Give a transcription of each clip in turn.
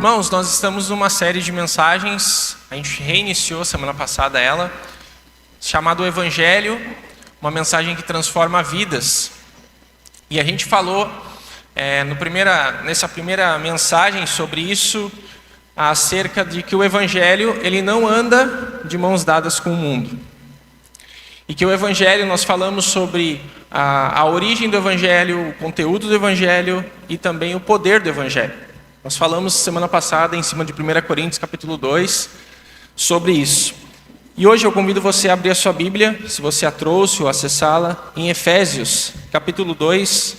Irmãos, nós estamos numa série de mensagens, a gente reiniciou semana passada ela, chamada O Evangelho, uma mensagem que transforma vidas. E a gente falou nessa primeira mensagem sobre isso, acerca de que o Evangelho ele não anda de mãos dadas com o mundo. E que o Evangelho, nós falamos sobre a origem do Evangelho, o conteúdo do Evangelho e também o poder do Evangelho. Nós falamos semana passada, em cima de 1 Coríntios capítulo 2, sobre isso. E hoje eu convido você a abrir a sua Bíblia, se você a trouxe ou acessá-la, em Efésios capítulo 2.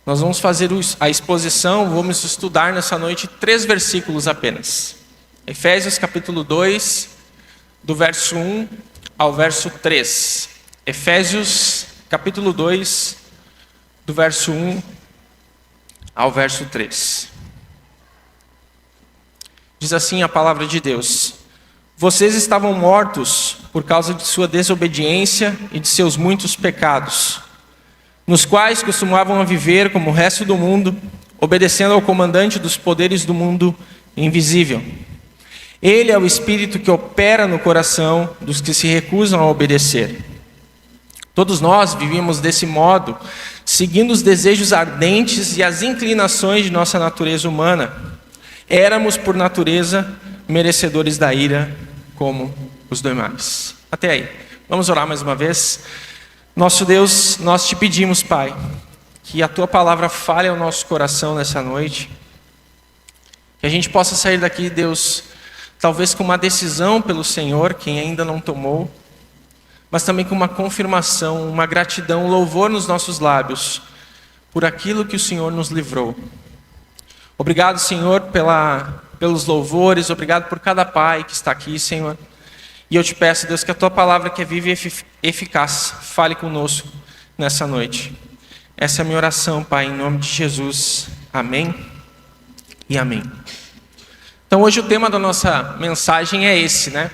Nós vamos fazer a exposição, vamos estudar nessa noite 3 versículos apenas. Efésios capítulo 2, do verso 1 ao verso 3. Efésios capítulo 2, do verso 1 ao verso 3. Diz assim a palavra de Deus: Vocês estavam mortos por causa de sua desobediência e de seus muitos pecados, nos quais costumavam viver como o resto do mundo, obedecendo ao comandante dos poderes do mundo invisível. Ele é o Espírito que opera no coração dos que se recusam a obedecer. Todos nós vivíamos desse modo, seguindo os desejos ardentes e as inclinações de nossa natureza humana. Éramos, por natureza, merecedores da ira, como os demais. Até aí. Vamos orar mais uma vez. Nosso Deus, nós te pedimos, Pai, que a Tua palavra fale ao nosso coração nessa noite. Que a gente possa sair daqui, Deus, talvez com uma decisão pelo Senhor, quem ainda não tomou, mas também com uma confirmação, uma gratidão, um louvor nos nossos lábios, por aquilo que o Senhor nos livrou. Obrigado, Senhor, pelos louvores, obrigado por cada pai que está aqui, Senhor. E eu te peço, Deus, que a Tua palavra que é viva e eficaz, fale conosco nessa noite. Essa é a minha oração, Pai, em nome de Jesus. Amém e amém. Então hoje o tema da nossa mensagem é esse, né?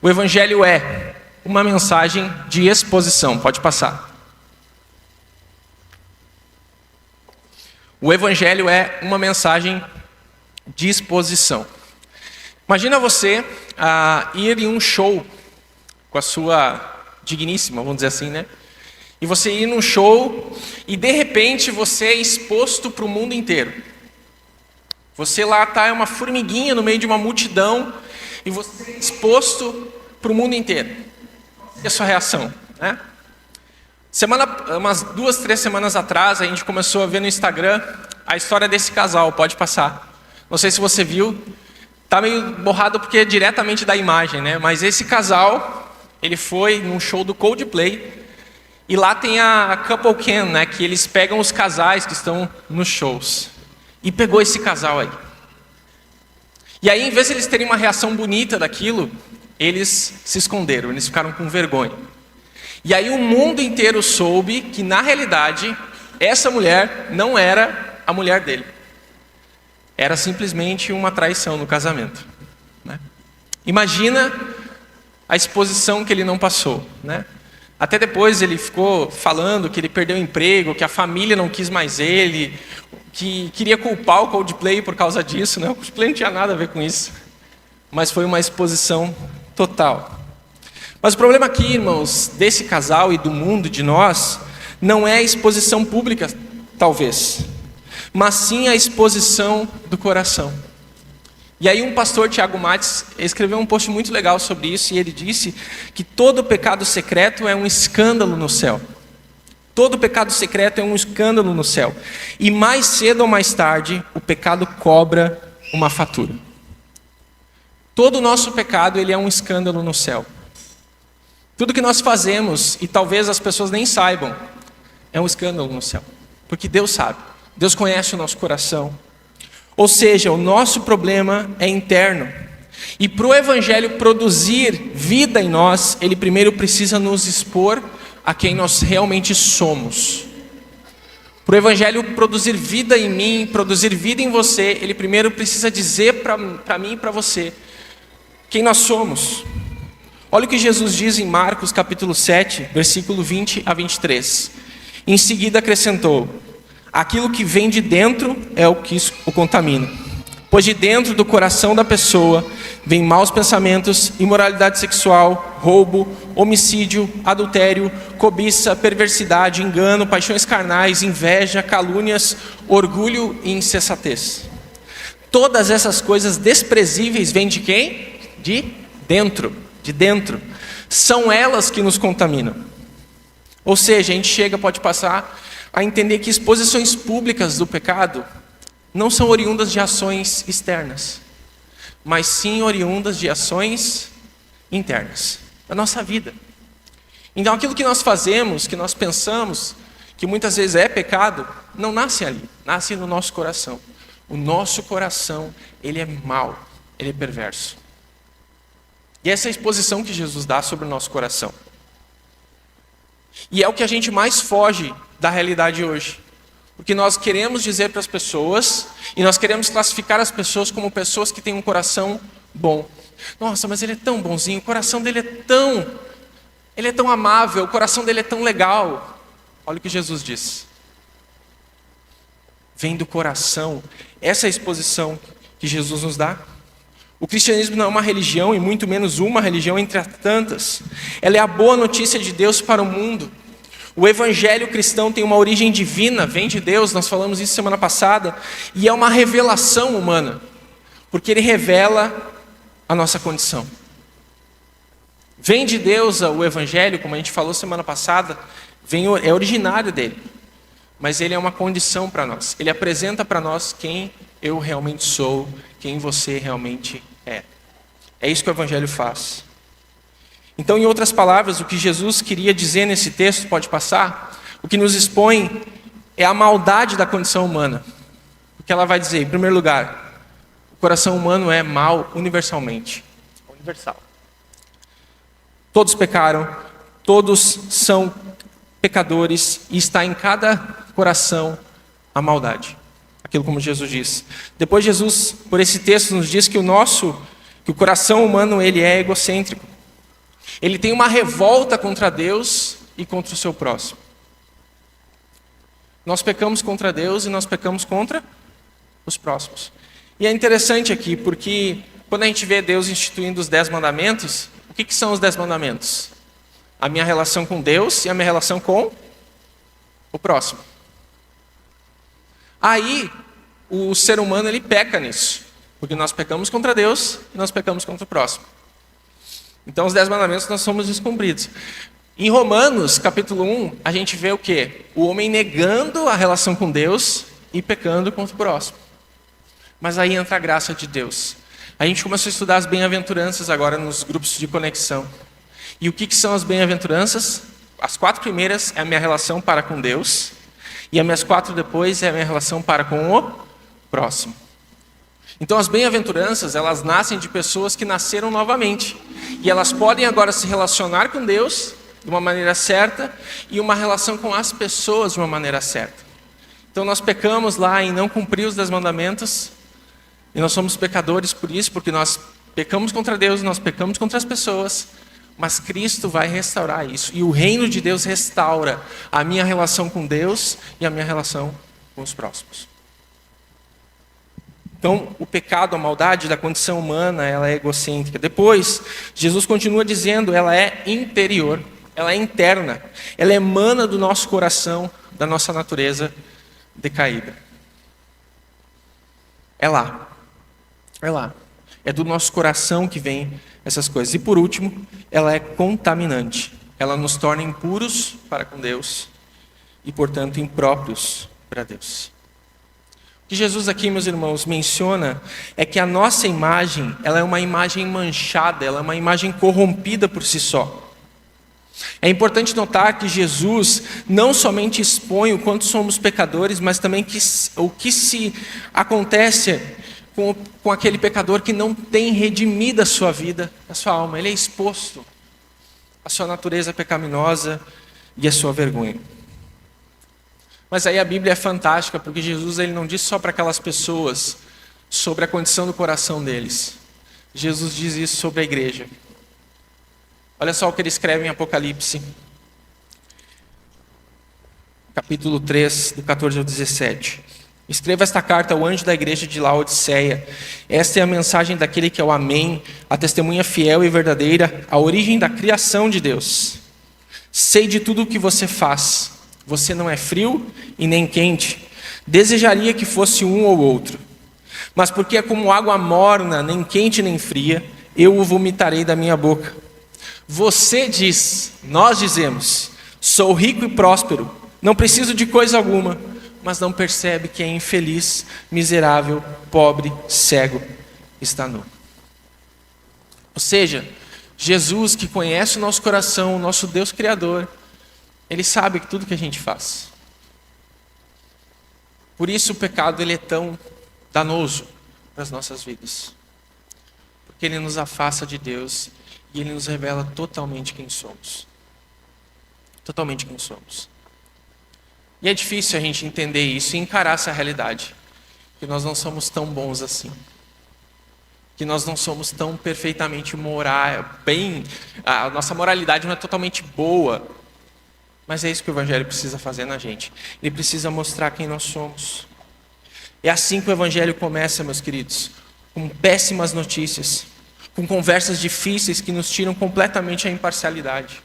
O Evangelho é uma mensagem de exposição. Pode passar. O Evangelho é uma mensagem de exposição. Imagina você ir em um show com a sua digníssima, vamos dizer assim, né? E você ir num show e de repente você é exposto para o mundo inteiro. Você lá está, é uma formiguinha no meio de uma multidão e você é exposto para o mundo inteiro. E a sua reação, né? Umas 2, 3 semanas atrás, a gente começou a ver no Instagram a história desse casal. Pode passar. Não sei se você viu. Tá meio borrado porque é diretamente da imagem, né? Mas esse casal, ele foi num show do Coldplay. E lá tem a Couple Cam, né? Que eles pegam os casais que estão nos shows. E pegou esse casal aí. E aí, em vez de eles terem uma reação bonita daquilo, eles se esconderam, eles ficaram com vergonha. E aí o mundo inteiro soube que, na realidade, essa mulher não era a mulher dele. Era simplesmente uma traição no casamento, né? Imagina a exposição que ele não passou, né? Até depois ele ficou falando que ele perdeu o emprego, que a família não quis mais ele, que queria culpar o Coldplay por causa disso, né? O Coldplay não tinha nada a ver com isso. Mas foi uma exposição total. Mas o problema aqui, irmãos, desse casal e do mundo, de nós, não é a exposição pública, talvez, mas sim a exposição do coração. E aí um pastor, Tiago Mates, escreveu um post muito legal sobre isso, e ele disse que todo pecado secreto é um escândalo no céu. Todo pecado secreto é um escândalo no céu. E mais cedo ou mais tarde, o pecado cobra uma fatura. Todo o nosso pecado, ele é um escândalo no céu. Tudo que nós fazemos, e talvez as pessoas nem saibam, é um escândalo no céu. Porque Deus sabe. Deus conhece o nosso coração. Ou seja, o nosso problema é interno. E para o Evangelho produzir vida em nós, ele primeiro precisa nos expor a quem nós realmente somos. Para o Evangelho produzir vida em mim, produzir vida em você, ele primeiro precisa dizer para mim e para você quem nós somos. Olha o que Jesus diz em Marcos capítulo 7, versículo 20 a 23. Em seguida acrescentou: aquilo que vem de dentro é o que o contamina. Pois de dentro do coração da pessoa vem maus pensamentos, imoralidade sexual, roubo, homicídio, adultério, cobiça, perversidade, engano, paixões carnais, inveja, calúnias, orgulho e insensatez. Todas essas coisas desprezíveis vêm de quem? De dentro. São elas que nos contaminam. Ou seja, a gente pode passar a entender que exposições públicas do pecado não são oriundas de ações externas, mas sim oriundas de ações internas, da nossa vida. Então aquilo que nós fazemos, que nós pensamos, que muitas vezes é pecado, não nasce ali, nasce no nosso coração. O nosso coração, ele é mau, ele é perverso. E essa é a exposição que Jesus dá sobre o nosso coração. E é o que a gente mais foge da realidade hoje. Porque nós queremos dizer para as pessoas, e nós queremos classificar as pessoas como pessoas que têm um coração bom. Nossa, mas ele é tão bonzinho, o coração dele é tão amável, o coração dele é tão legal. Olha o que Jesus diz. Vem do coração. Essa é a exposição que Jesus nos dá. O cristianismo não é uma religião, e muito menos uma religião entre as tantas. Ela é a boa notícia de Deus para o mundo. O evangelho cristão tem uma origem divina, vem de Deus, nós falamos isso semana passada, e é uma revelação humana, porque ele revela a nossa condição. Vem de Deus o evangelho, como a gente falou semana passada, é originário dele, mas ele é uma condição para nós. Ele apresenta para nós quem eu realmente sou, quem você realmente é. É isso que o evangelho faz. Então, em outras palavras, o que Jesus queria dizer nesse texto, pode passar, o que nos expõe é a maldade da condição humana. O que ela vai dizer? Em primeiro lugar, o coração humano é mau universalmente. Universal. Todos pecaram, todos são pecadores, e está em cada coração a maldade. Aquilo como Jesus diz. Depois Jesus, por esse texto, nos diz que o coração humano ele é egocêntrico. Ele tem uma revolta contra Deus e contra o seu próximo. Nós pecamos contra Deus e nós pecamos contra os próximos. E é interessante aqui, porque quando a gente vê Deus instituindo os 10 mandamentos, o que são os 10 mandamentos? A minha relação com Deus e a minha relação com o próximo. Aí, o ser humano ele peca nisso, porque nós pecamos contra Deus e nós pecamos contra o próximo. Então, os 10 mandamentos nós somos descumpridos. Em Romanos, capítulo 1, a gente vê o quê? O homem negando a relação com Deus e pecando contra o próximo. Mas aí entra a graça de Deus. A gente começou a estudar as bem-aventuranças agora nos grupos de conexão. E o que são as bem-aventuranças? As 4 primeiras é a minha relação para com Deus. E as minhas 4 depois é a minha relação para com o próximo. Então as bem-aventuranças, elas nascem de pessoas que nasceram novamente. E elas podem agora se relacionar com Deus de uma maneira certa e uma relação com as pessoas de uma maneira certa. Então nós pecamos lá em não cumprir os 10 mandamentos. E nós somos pecadores por isso, porque nós pecamos contra Deus, nós pecamos contra as pessoas. Mas Cristo vai restaurar isso. E o reino de Deus restaura a minha relação com Deus e a minha relação com os próximos. Então, o pecado, a maldade da condição humana, ela é egocêntrica. Depois, Jesus continua dizendo, ela é interior, ela é interna. Ela emana do nosso coração, da nossa natureza decaída. É lá. É do nosso coração que vem essas coisas. E por último, ela é contaminante. Ela nos torna impuros para com Deus e, portanto, impróprios para Deus. O que Jesus aqui, meus irmãos, menciona é que a nossa imagem, ela é uma imagem manchada, ela é uma imagem corrompida por si só. É importante notar que Jesus não somente expõe o quanto somos pecadores, mas também o que se acontece com aquele pecador que não tem redimido a sua vida, a sua alma. Ele é exposto à sua natureza pecaminosa e à sua vergonha. Mas aí a Bíblia é fantástica, porque Jesus ele não diz só para aquelas pessoas sobre a condição do coração deles. Jesus diz isso sobre a igreja. Olha só o que ele escreve em Apocalipse, capítulo 3, do 14 ao 17. Escreva esta carta ao anjo da igreja de Laodiceia. Esta é a mensagem daquele que é o Amém, a testemunha fiel e verdadeira, a origem da criação de Deus. Sei de tudo o que você faz. Você não é frio e nem quente. Desejaria que fosse um ou outro. Mas porque é como água morna, nem quente nem fria, eu o vomitarei da minha boca. Você diz, nós dizemos, sou rico e próspero, não preciso de coisa alguma, mas não percebe que é infeliz, miserável, pobre, cego, está nu. Ou seja, Jesus, que conhece o nosso coração, o nosso Deus Criador, Ele sabe tudo que a gente faz. Por isso o pecado ele é tão danoso para as nossas vidas. Porque ele nos afasta de Deus e ele nos revela totalmente quem somos. Totalmente quem somos. E é difícil a gente entender isso e encarar essa realidade. Que nós não somos tão bons assim. Que nós não somos tão perfeitamente a nossa moralidade não é totalmente boa. Mas é isso que o Evangelho precisa fazer na gente. Ele precisa mostrar quem nós somos. É assim que o Evangelho começa, meus queridos. Com péssimas notícias. Com conversas difíceis que nos tiram completamente a imparcialidade.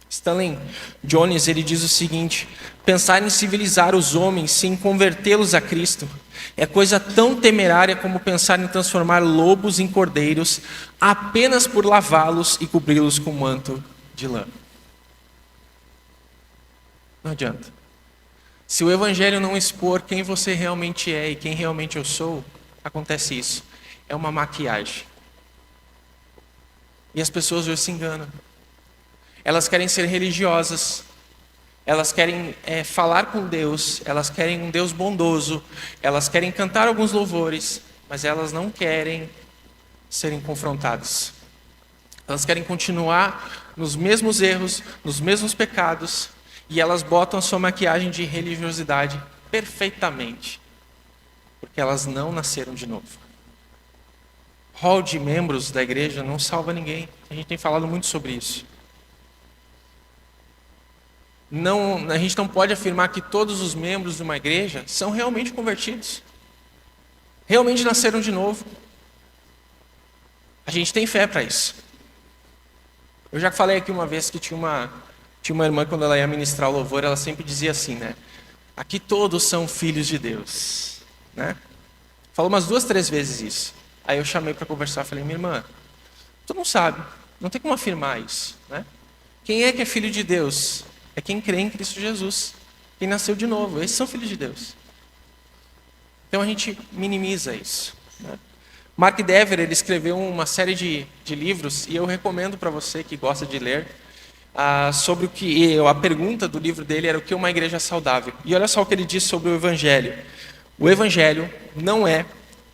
Stanley Jones, ele diz o seguinte: pensar em civilizar os homens sem convertê-los a Cristo é coisa tão temerária como pensar em transformar lobos em cordeiros apenas por lavá-los e cobri-los com manto de lã. Não adianta. Se o Evangelho não expor quem você realmente é e quem realmente eu sou, acontece isso. É uma maquiagem. E as pessoas hoje se enganam. Elas querem ser religiosas, elas querem falar com Deus, elas querem um Deus bondoso, elas querem cantar alguns louvores, mas elas não querem serem confrontadas. Elas querem continuar nos mesmos erros, nos mesmos pecados, e elas botam a sua maquiagem de religiosidade perfeitamente, porque elas não nasceram de novo. Hall de membros da igreja não salva ninguém, a gente tem falado muito sobre isso. A gente não pode afirmar que todos os membros de uma igreja são realmente convertidos. Realmente nasceram de novo. A gente tem fé para isso. Eu já falei aqui uma vez que tinha uma irmã, quando ela ia ministrar o louvor, ela sempre dizia assim, né? Aqui todos são filhos de Deus. Né? Falou umas 2, 3 vezes isso. Aí eu chamei para conversar, falei, minha irmã, tu não sabe, não tem como afirmar isso. Né? Quem é que é filho de Deus? É quem crê em Cristo Jesus, quem nasceu de novo. Esses são filhos de Deus. Então a gente minimiza isso. Né? Mark Dever, ele escreveu uma série de livros, e eu recomendo para você que gosta de ler, sobre o que a pergunta do livro dele era o que é uma igreja saudável. E olha só o que ele diz sobre o Evangelho. O Evangelho não é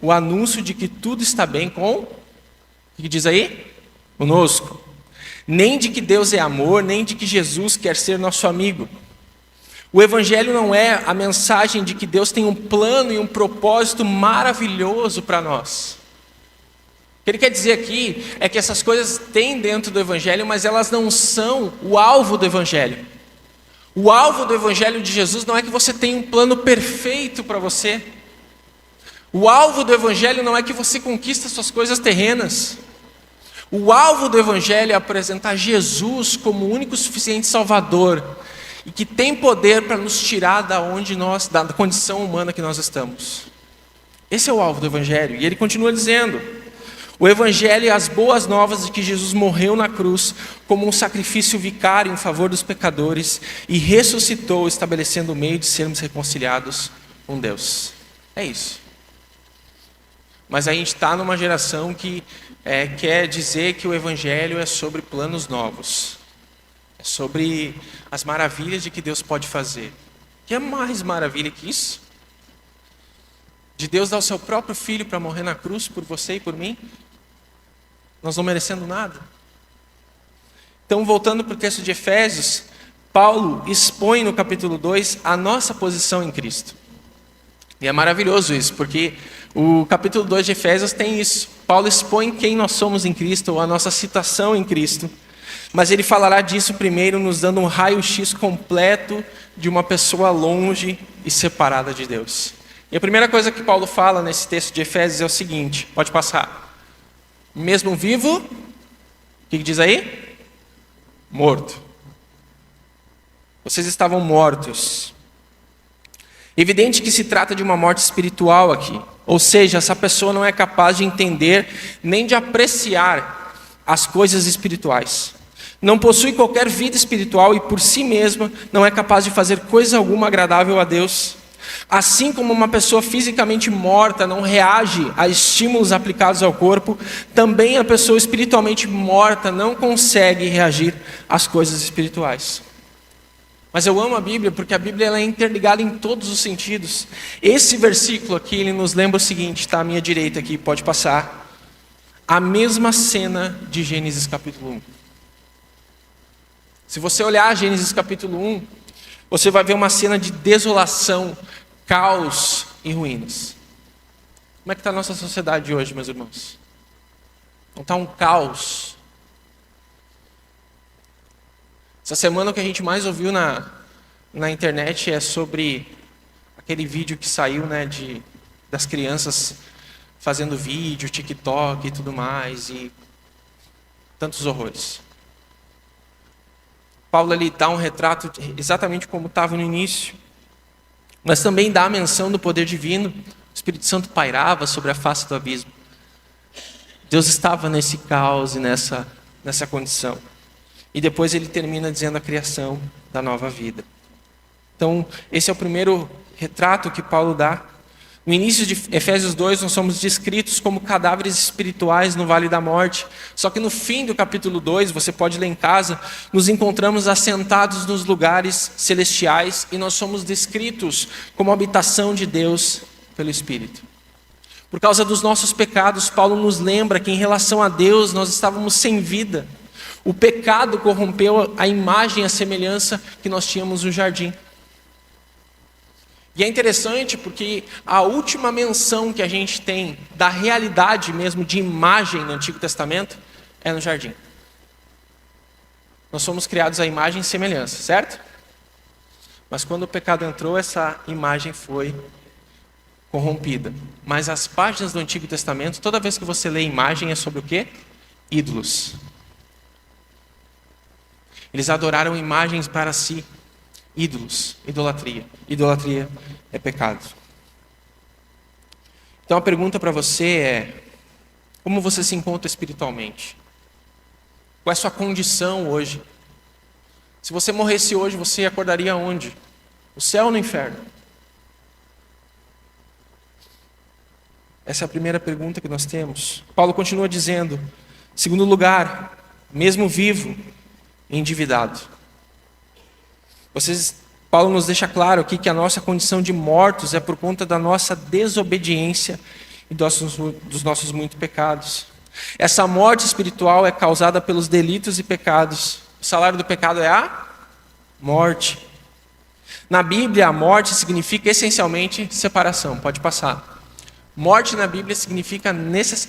o anúncio de que tudo está bem com... O que diz aí? Conosco. Nem de que Deus é amor, nem de que Jesus quer ser nosso amigo. O Evangelho não é a mensagem de que Deus tem um plano e um propósito maravilhoso para nós. O que ele quer dizer aqui é que essas coisas têm dentro do Evangelho, mas elas não são o alvo do Evangelho. O alvo do Evangelho de Jesus não é que você tenha um plano perfeito para você. O alvo do Evangelho não é que você conquista suas coisas terrenas. O alvo do Evangelho é apresentar Jesus como o único suficiente Salvador e que tem poder para nos tirar da condição humana que nós estamos. Esse é o alvo do Evangelho. E ele continua dizendo: o Evangelho é as boas novas de que Jesus morreu na cruz como um sacrifício vicário em favor dos pecadores e ressuscitou, estabelecendo o meio de sermos reconciliados com Deus. É isso. Mas a gente está numa geração que quer dizer que o Evangelho é sobre planos novos. É sobre as maravilhas de que Deus pode fazer. Que é mais maravilha que isso? De Deus dar o seu próprio Filho para morrer na cruz por você e por mim? Nós não merecendo nada. Então, voltando para o texto de Efésios, Paulo expõe no capítulo 2 a nossa posição em Cristo. E é maravilhoso isso, porque o capítulo 2 de Efésios tem isso. Paulo expõe quem nós somos em Cristo, ou a nossa situação em Cristo. Mas ele falará disso primeiro, nos dando um raio-x completo de uma pessoa longe e separada de Deus. E a primeira coisa que Paulo fala nesse texto de Efésios é o seguinte, pode passar. Mesmo vivo, o que diz aí? Morto. Vocês estavam mortos. Evidente que se trata de uma morte espiritual aqui. Ou seja, essa pessoa não é capaz de entender nem de apreciar as coisas espirituais. Não possui qualquer vida espiritual e por si mesma não é capaz de fazer coisa alguma agradável a Deus. Assim como uma pessoa fisicamente morta não reage a estímulos aplicados ao corpo, também a pessoa espiritualmente morta não consegue reagir às coisas espirituais. Mas eu amo a Bíblia porque a Bíblia ela é interligada em todos os sentidos. Esse versículo aqui, ele nos lembra o seguinte, está à minha direita aqui, pode passar. A mesma cena de Gênesis capítulo 1. Se você olhar Gênesis capítulo 1, você vai ver uma cena de desolação, caos e ruínas. Como é que está a nossa sociedade hoje, meus irmãos? Não está um caos? Essa semana o que a gente mais ouviu na internet é sobre aquele vídeo que saiu, né, das crianças fazendo vídeo, TikTok e tudo mais, e tantos horrores. Paulo ali dá um retrato exatamente como estava no início, mas também dá a menção do poder divino. O Espírito Santo pairava sobre a face do abismo. Deus estava nesse caos e nessa condição. E depois ele termina dizendo a criação da nova vida. Então, esse é o primeiro retrato que Paulo dá. No início de Efésios 2, nós somos descritos como cadáveres espirituais no vale da morte. Só que no fim do capítulo 2, você pode ler em casa, nos encontramos assentados nos lugares celestiais e nós somos descritos como habitação de Deus pelo Espírito. Por causa dos nossos pecados, Paulo nos lembra que em relação a Deus nós estávamos sem vida. O pecado corrompeu a imagem e a semelhança que nós tínhamos no jardim. E é interessante porque a última menção que a gente tem da realidade mesmo de imagem no Antigo Testamento é no jardim. Nós somos criados à imagem e semelhança, certo? Mas quando o pecado entrou, essa imagem foi corrompida. Mas as páginas do Antigo Testamento, toda vez que você lê imagem, é sobre o quê? Ídolos. Eles adoraram imagens para si. Ídolos, idolatria. Idolatria é pecado. Então a pergunta para você é: como você se encontra espiritualmente? Qual é a sua condição hoje? Se você morresse hoje, você acordaria onde? No céu ou no inferno? Essa é a primeira pergunta que nós temos. Paulo continua dizendo, segundo lugar, mesmo vivo, endividado. Paulo nos deixa claro aqui que a nossa condição de mortos é por conta da nossa desobediência e dos nossos muitos pecados. Essa morte espiritual é causada pelos delitos e pecados. O salário do pecado é a morte. Na Bíblia, a morte significa essencialmente separação. Pode passar. Morte na Bíblia significa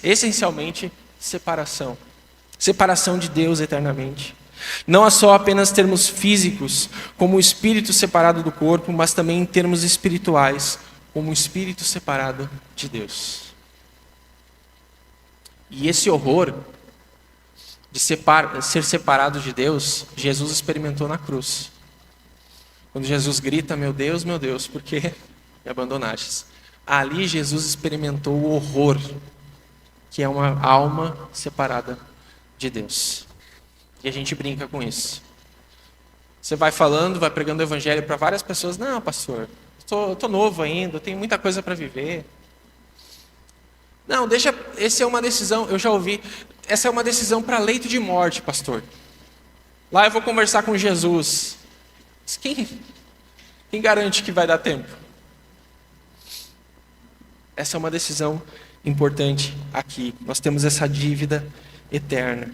essencialmente separação. Separação de Deus eternamente. Não é só apenas termos físicos, como o espírito separado do corpo, mas também em termos espirituais, como o espírito separado de Deus. E esse horror de ser separado de Deus, Jesus experimentou na cruz. Quando Jesus grita, meu Deus, por que me abandonastes? Ali Jesus experimentou o horror, que é uma alma separada de Deus. E a gente brinca com isso. Você vai falando, vai pregando o evangelho para várias pessoas. Não, pastor, eu tô novo ainda, eu tenho muita coisa para viver. Não, essa é uma decisão, eu já ouvi, essa é uma decisão para leito de morte, pastor. Lá eu vou conversar com Jesus. Mas quem garante que vai dar tempo? Essa é uma decisão importante aqui. Nós temos essa dívida eterna.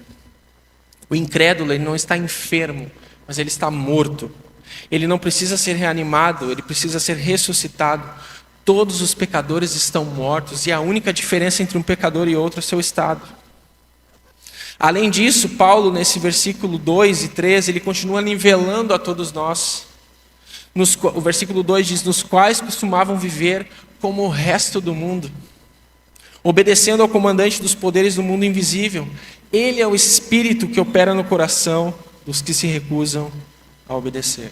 O incrédulo, ele não está enfermo, mas ele está morto. Ele não precisa ser reanimado, ele precisa ser ressuscitado. Todos os pecadores estão mortos e a única diferença entre um pecador e outro é o seu estado. Além disso, Paulo, nesse versículo 2 e 3, ele continua nivelando a todos nós. O versículo 2 diz: nos quais costumavam viver como o resto do mundo, obedecendo ao comandante dos poderes do mundo invisível. Ele é o Espírito que opera no coração dos que se recusam a obedecer.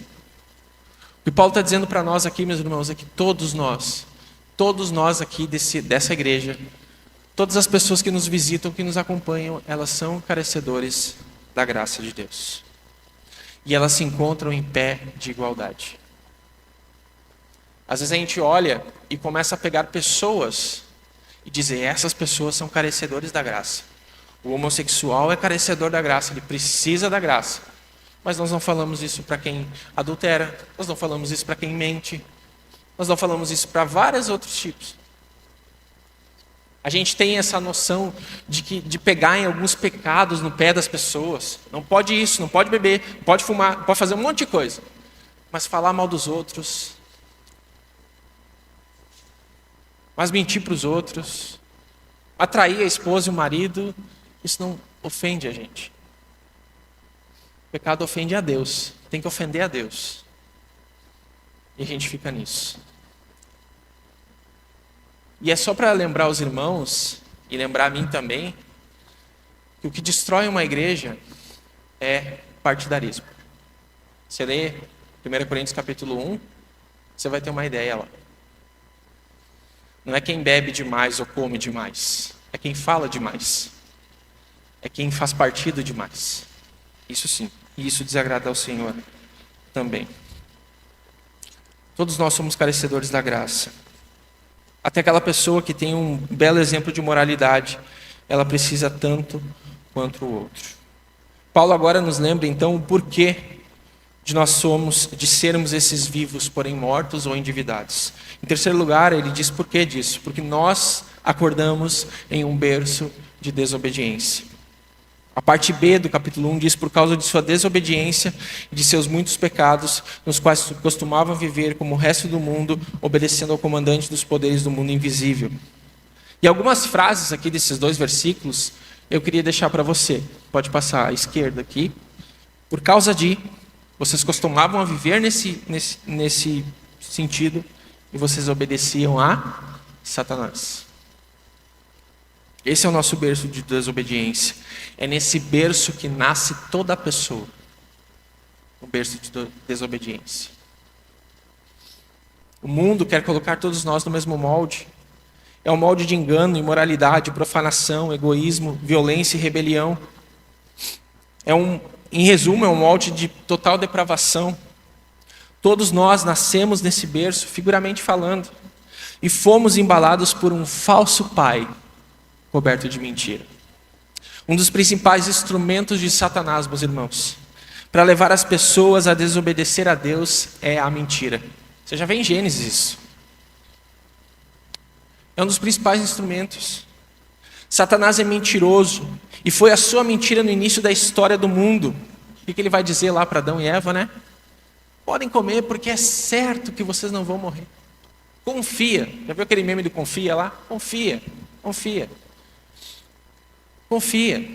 O que Paulo está dizendo para nós aqui, meus irmãos, é que todos nós aqui dessa igreja, todas as pessoas que nos visitam, que nos acompanham, elas são carecedores da graça de Deus. E elas se encontram em pé de igualdade. Às vezes a gente olha e começa a pegar pessoas e dizer: essas pessoas são carecedores da graça. O homossexual é carecedor da graça, ele precisa da graça. Mas nós não falamos isso para quem adultera, nós não falamos isso para quem mente, nós não falamos isso para vários outros tipos. A gente tem essa noção de pegar em alguns pecados no pé das pessoas. Não pode isso, não pode beber, não pode fumar, não pode fazer um monte de coisa. Mas falar mal dos outros, mas mentir para os outros, atrair a esposa e o marido, isso não ofende a gente. O pecado ofende a Deus, tem que ofender a Deus. E a gente fica nisso. E é só para lembrar os irmãos, e lembrar a mim também, que o que destrói uma igreja é partidarismo. Você lê 1 Coríntios capítulo 1, você vai ter uma ideia lá. Não é quem bebe demais ou come demais, é quem fala demais. É quem faz partido demais. Isso sim, e isso desagrada ao Senhor também. Todos nós somos carecedores da graça. Até aquela pessoa que tem um belo exemplo de moralidade, ela precisa tanto quanto o outro. Paulo agora nos lembra então o porquê de sermos esses vivos, porém mortos ou endividados. Em terceiro lugar, ele diz por que disso? Porque nós acordamos em um berço de desobediência. A parte B do capítulo 1 diz: por causa de sua desobediência e de seus muitos pecados, nos quais costumavam viver como o resto do mundo, obedecendo ao comandante dos poderes do mundo invisível. E algumas frases aqui desses dois versículos, eu queria deixar para você. Pode passar à esquerda aqui. Por causa de, vocês costumavam viver nesse sentido, e vocês obedeciam a Satanás. Esse é o nosso berço de desobediência. É nesse berço que nasce toda a pessoa. O berço de desobediência. O mundo quer colocar todos nós no mesmo molde. É um molde de engano, imoralidade, profanação, egoísmo, violência e rebelião. Em resumo, é um molde de total depravação. Todos nós nascemos nesse berço, figuramente falando, e fomos embalados por um falso pai, coberto de mentira. Um dos principais instrumentos de Satanás, meus irmãos, para levar as pessoas a desobedecer a Deus é a mentira. Você já vê em Gênesis isso. É um dos principais instrumentos. Satanás é mentiroso, e foi a sua mentira no início da história do mundo. O que ele vai dizer lá para Adão e Eva, né? Podem comer porque é certo que vocês não vão morrer. Confia. Já viu aquele meme do confia lá? Confia, confia. Confia.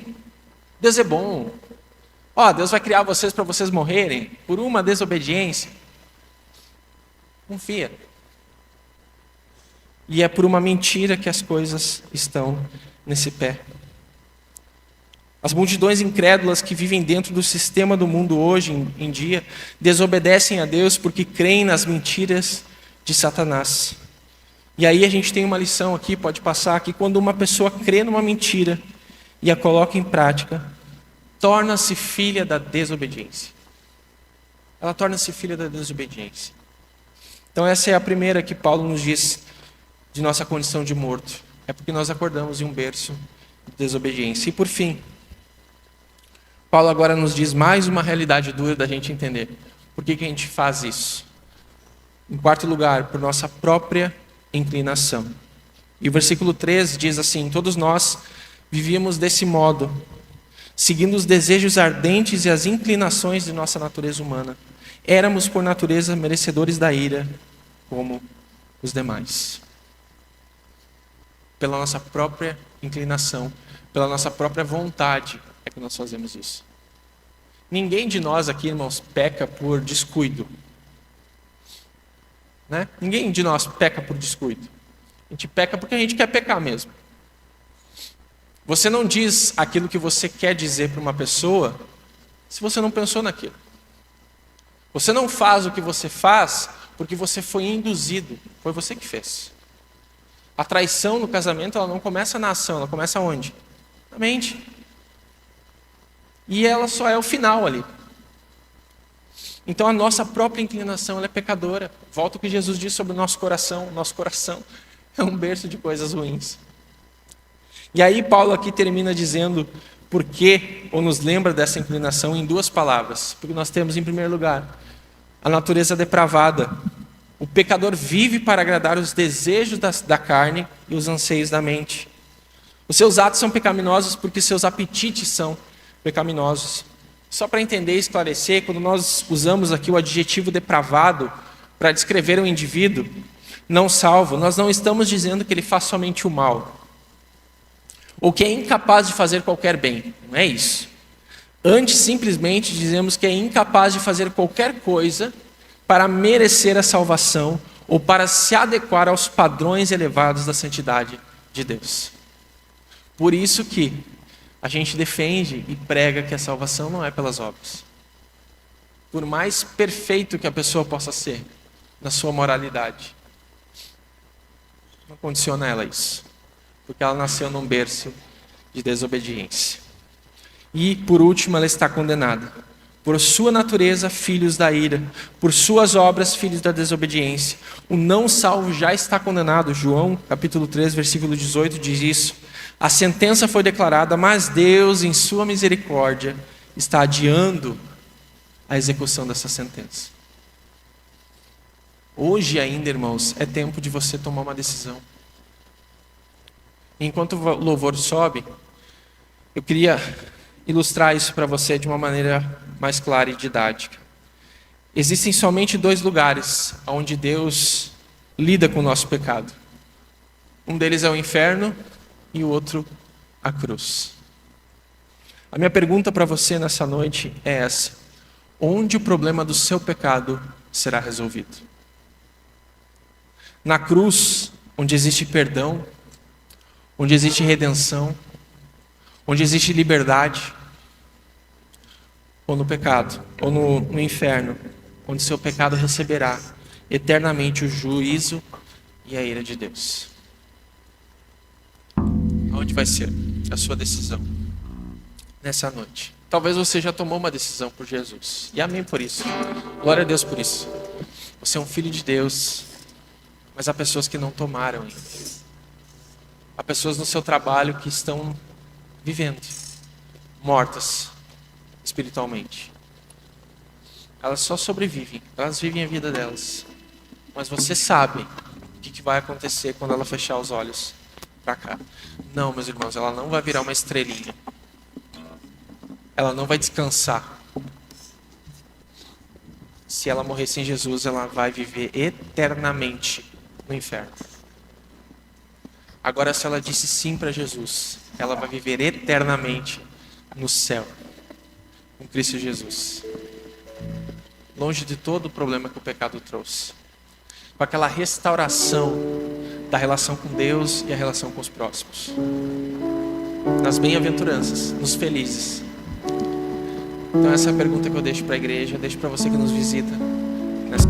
Deus é bom. Deus vai criar vocês para vocês morrerem por uma desobediência. Confia. E é por uma mentira que as coisas estão nesse pé. As multidões incrédulas que vivem dentro do sistema do mundo hoje em dia desobedecem a Deus porque creem nas mentiras de Satanás. E aí a gente tem uma lição aqui, pode passar, que quando uma pessoa crê numa mentira e a coloca em prática, torna-se filha da desobediência. Ela torna-se filha da desobediência. Então essa é a primeira que Paulo nos diz de nossa condição de morto. É porque nós acordamos em um berço de desobediência. E por fim, Paulo agora nos diz mais uma realidade dura da gente entender. Por que a gente faz isso? Em quarto lugar, por nossa própria inclinação. E o versículo 13 diz assim: todos nós vivíamos desse modo, seguindo os desejos ardentes e as inclinações de nossa natureza humana. Éramos, por natureza, merecedores da ira, como os demais. Pela nossa própria inclinação, pela nossa própria vontade, é que nós fazemos isso. Ninguém de nós aqui, irmãos, peca por descuido. Né? Ninguém de nós peca por descuido. A gente peca porque a gente quer pecar mesmo. Você não diz aquilo que você quer dizer para uma pessoa se você não pensou naquilo. Você não faz o que você faz porque você foi induzido. Foi você que fez. A traição no casamento, ela não começa na ação, ela começa onde? Na mente. E ela só é o final ali. Então a nossa própria inclinação, ela é pecadora. Volta o que Jesus disse sobre o nosso coração. Nosso coração é um berço de coisas ruins. E aí Paulo aqui termina dizendo por quê, ou nos lembra dessa inclinação em duas palavras. Porque nós temos, em primeiro lugar, a natureza depravada. O pecador vive para agradar os desejos da carne e os anseios da mente. Os seus atos são pecaminosos porque seus apetites são pecaminosos. Só para entender e esclarecer, quando nós usamos aqui o adjetivo depravado para descrever um indivíduo não salvo, nós não estamos dizendo que ele faz somente o mal, ou que é incapaz de fazer qualquer bem. Não é isso. Antes, simplesmente, dizemos que é incapaz de fazer qualquer coisa para merecer a salvação ou para se adequar aos padrões elevados da santidade de Deus. Por isso que a gente defende e prega que a salvação não é pelas obras. Por mais perfeito que a pessoa possa ser na sua moralidade, não condiciona ela isso. Porque ela nasceu num berço de desobediência. E, por último, ela está condenada. Por sua natureza, filhos da ira. Por suas obras, filhos da desobediência. O não salvo já está condenado. João, capítulo 3, versículo 18, diz isso. A sentença foi declarada, mas Deus, em sua misericórdia, está adiando a execução dessa sentença. Hoje ainda, irmãos, é tempo de você tomar uma decisão. Enquanto o louvor sobe, eu queria ilustrar isso para você de uma maneira mais clara e didática. Existem somente dois lugares onde Deus lida com o nosso pecado. Um deles é o inferno e o outro a cruz. A minha pergunta para você nessa noite é essa: onde o problema do seu pecado será resolvido? Na cruz, onde existe perdão, onde existe redenção, onde existe liberdade, ou no pecado, ou no inferno, onde seu pecado receberá eternamente o juízo e a ira de Deus. Aonde vai ser a sua decisão nessa noite? Talvez você já tomou uma decisão por Jesus, e amém por isso, glória a Deus por isso. Você é um filho de Deus, mas há pessoas que não tomaram ainda. Há pessoas no seu trabalho que estão vivendo, mortas espiritualmente. Elas só sobrevivem, elas vivem a vida delas. Mas você sabe o que vai acontecer quando ela fechar os olhos para cá. Não, meus irmãos, ela não vai virar uma estrelinha. Ela não vai descansar. Se ela morrer sem Jesus, ela vai viver eternamente no inferno. Agora, se ela disse sim para Jesus, ela vai viver eternamente no céu, com Cristo Jesus. Longe de todo o problema que o pecado trouxe. Com aquela restauração da relação com Deus e a relação com os próximos. Nas bem-aventuranças, nos felizes. Então essa é a pergunta que eu deixo para a igreja, eu deixo para você que nos visita nessa